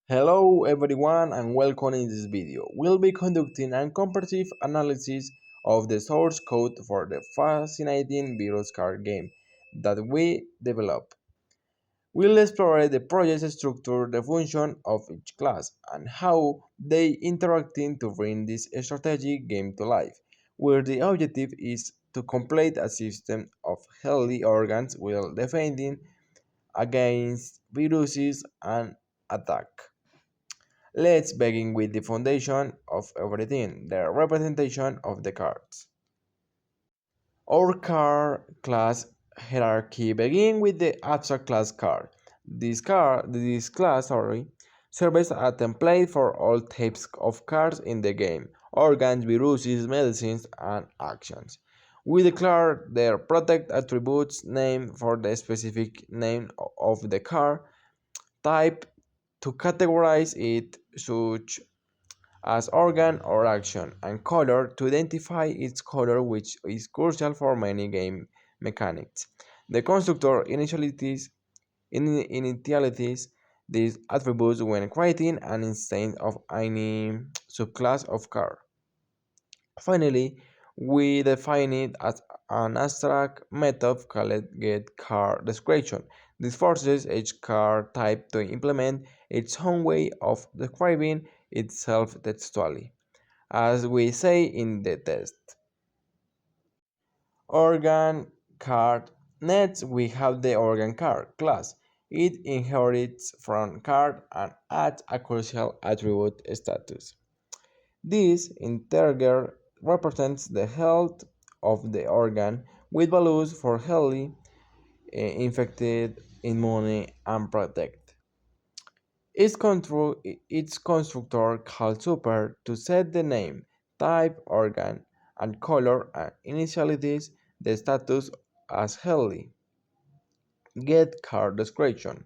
Hello everyone and welcome in this video. We'll be conducting a comparative analysis of the source code for the fascinating virus card game that we developed. We'll explore the project structure, the function of each class, and how they interacting to bring this strategic game to life, where the objective is to complete a system of healthy organs while defending against viruses and attack. Let's begin with the foundation of everything, the representation of the cards. Our card class hierarchy begins with the abstract class card. This class, serves as a template for all types of cards in the game: organs, viruses, medicines, and actions. We declare their protect attributes name for the specific name of the card, type to categorize it such as organ or action, and color to identify its color, which is crucial for many game mechanics. The constructor initializes these attributes when creating an instance of any subclass of card. Finally, we define it as an abstract method called getCardDescription. This forces each card type to implement its own way of describing itself textually, as we say in the test. Organ card. Next, we have the organ card class. It inherits from card and adds a crucial attribute status. This integer represents the health of the organ with values for healthy, infected, immune, and protect. Its constructor calls super to set the name, type, organ, and color and initialize the status as healthy. Get card description.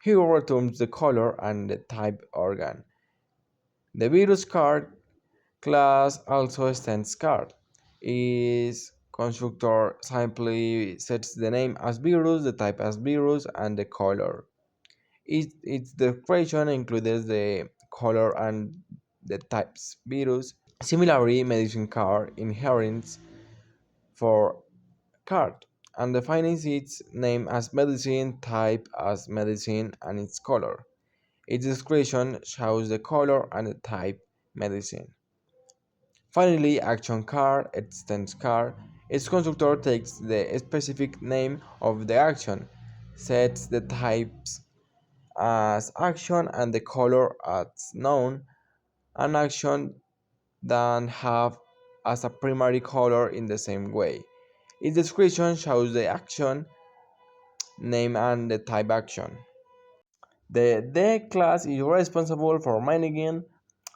Here returns the color and the type organ. The virus card class also extends card. Its constructor simply sets the name as virus, the type as virus, and the color. Its description includes the color and the types virus. Similarly, medicine card inherits for card and defines its name as medicine, type as medicine, and its color. Its description shows the color and the type medicine. Finally, action card extends card. Its constructor takes the specific name of the action, sets the types as action and the color as known. An action then have as a primary color in the same way. Its description shows the action name and the type action. The deck class is responsible for managing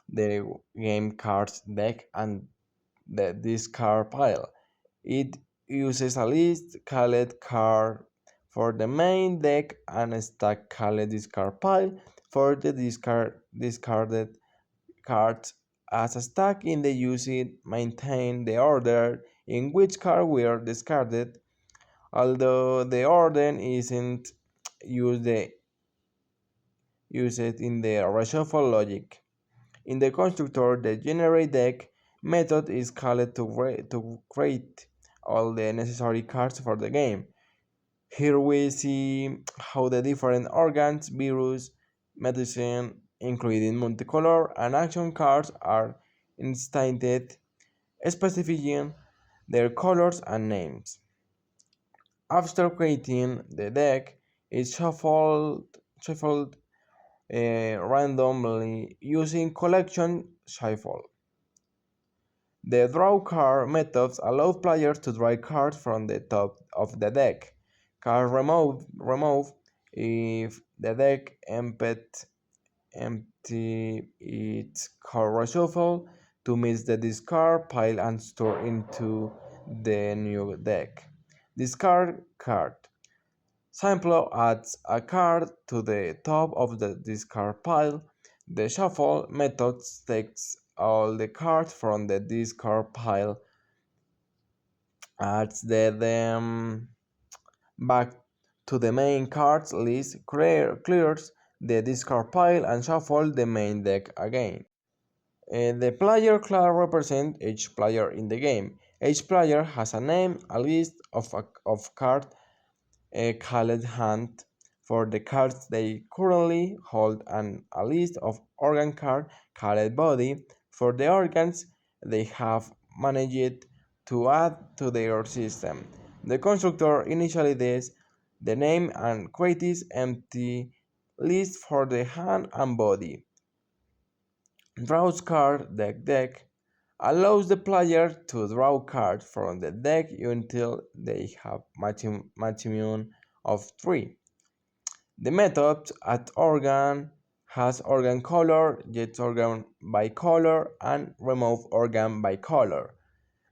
the game cards deck and the discard pile. It uses a list called card for the main deck and a stack called discard pile for the discarded cards. As a stack in the usage maintain the order in which cards were discarded, although the order isn't used used in the reshuffle logic. In the constructor, the generate deck method is called to create all the necessary cards for the game. Here we see how the different organs, virus, medicine, including multicolor and action cards are instanted, specifying their colors and names. After creating the deck, is shuffled randomly using collection shuffle. The draw card methods allow players to draw cards from the top of the deck. Card remove if the deck empty its card reshuffle to miss the discard pile and store into the new deck. Discard card. Simplo adds a card to the top of the discard pile. The shuffle method takes all the cards from the discard pile, adds them back to the main cards list, clears the discard pile and shuffle the main deck again. The player class represents each player in the game. Each player has a name, a list of cards, a called hand for the cards they currently hold, and a list of organ cards called body for the organs they have managed to add to their system. The constructor initializes the name and creates empty list for the hand and body. Draws card deck allows the player to draw cards from the deck until they have maximum of 3. The method add organ has organ color, get organ by color, and remove organ by color.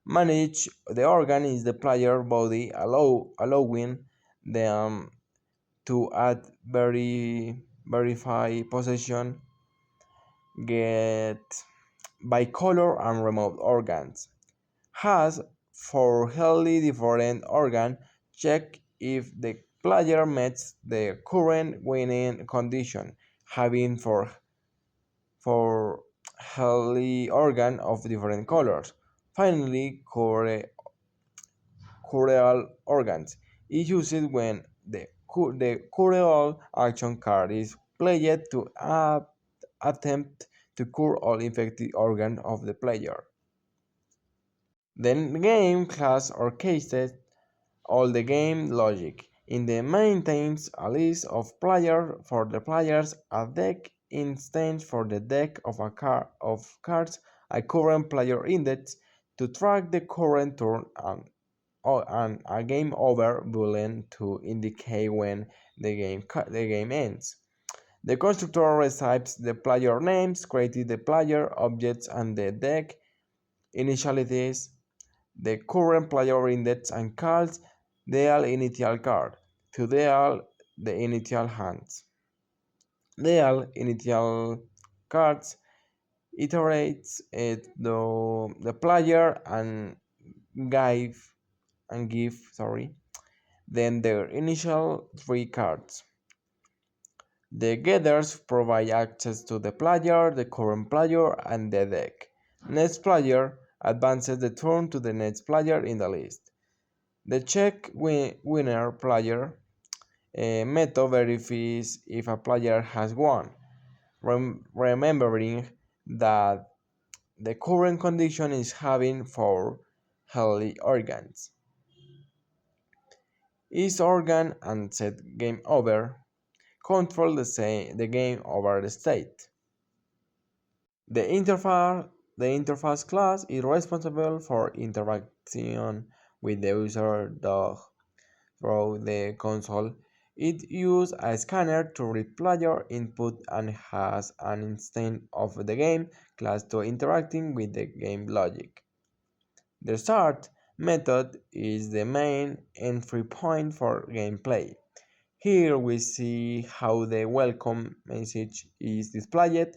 Manage the organ is the player body allowing them to add verify possession, get by color, and remove organs. Has for healthy different organ, check if the player meets the current winning condition, having for healthy organ of different colors. Finally, choreal organs is used when the choreal action card is played to attempt to cure all infected organs of the player. The game class orchestrates all the game logic. In the maintains a list of players for the players, a deck instance for the deck of of cards, a current player index to track the current turn, and a game over boolean to indicate when the game ends. The constructor receives the player names, created the player objects, and the deck initializes the current player index and calls deal initial card to deal the initial hands. Deal initial cards iterates the player and give then their initial 3 cards. The getters provide access to the player, the current player, and the deck. Next player advances the turn to the next player in the list. The check winner player method verifies if a player has won, remembering that the current condition is having 4 healthy organs. Each organ and set game over control the game over the state. The interface class is responsible for interaction with the user dog through the console. It uses a scanner to read player input and has an instance of the game class to interacting with the game logic. The start method is the main entry point for gameplay. Here we see how the welcome message is displayed.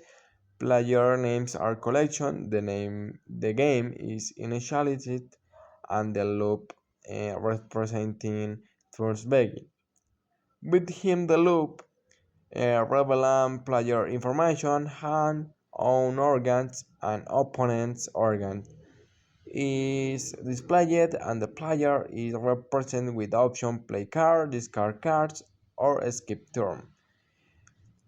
Player names are collection, the game is initialized, and the loop representing first begin. Within the loop, reveal player information, hand, own organs, and opponent's organs is displayed, and the player is represented with option play card, discard cards, or skip turn.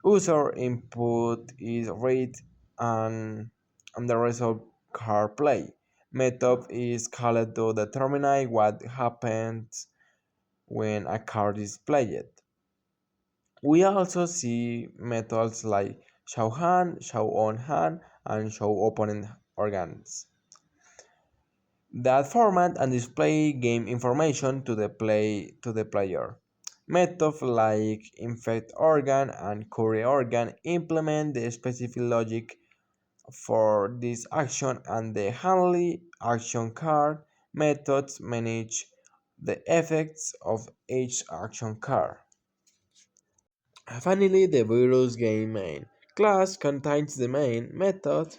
User input is read and, and the result card play. Method is called to determine what happens when a card is played. We also see methods like show hand, show on hand, and show opponent organs that format and display game information to the player. Methods like infect organ and query organ implement the specific logic for this action, and the handle action card methods manage the effects of each action card. Finally, the virus game main class contains the main method,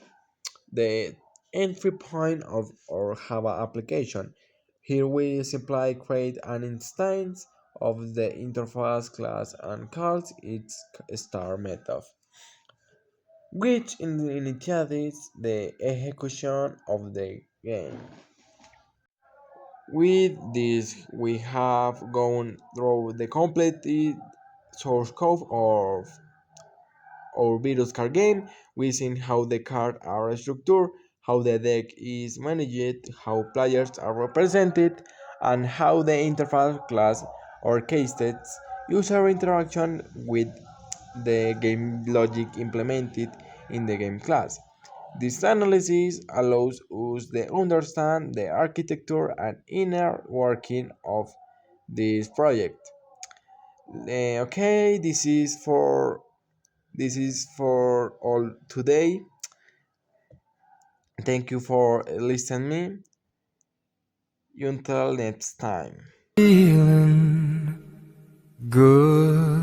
the entry point of our Java application. Here we simply create an instance of the interface class and calls its star method, which initiates the execution of the game. With this, we have gone through the complete source code of our virus card game. We've seen how the cards are structured, how the deck is managed, how players are represented, and how the interface class orchestrates user interaction with the game logic implemented in the game class. This analysis allows us to understand the architecture and inner working of this project. Okay, this is for all today. Thank you for listening. Until next time. Feeling good.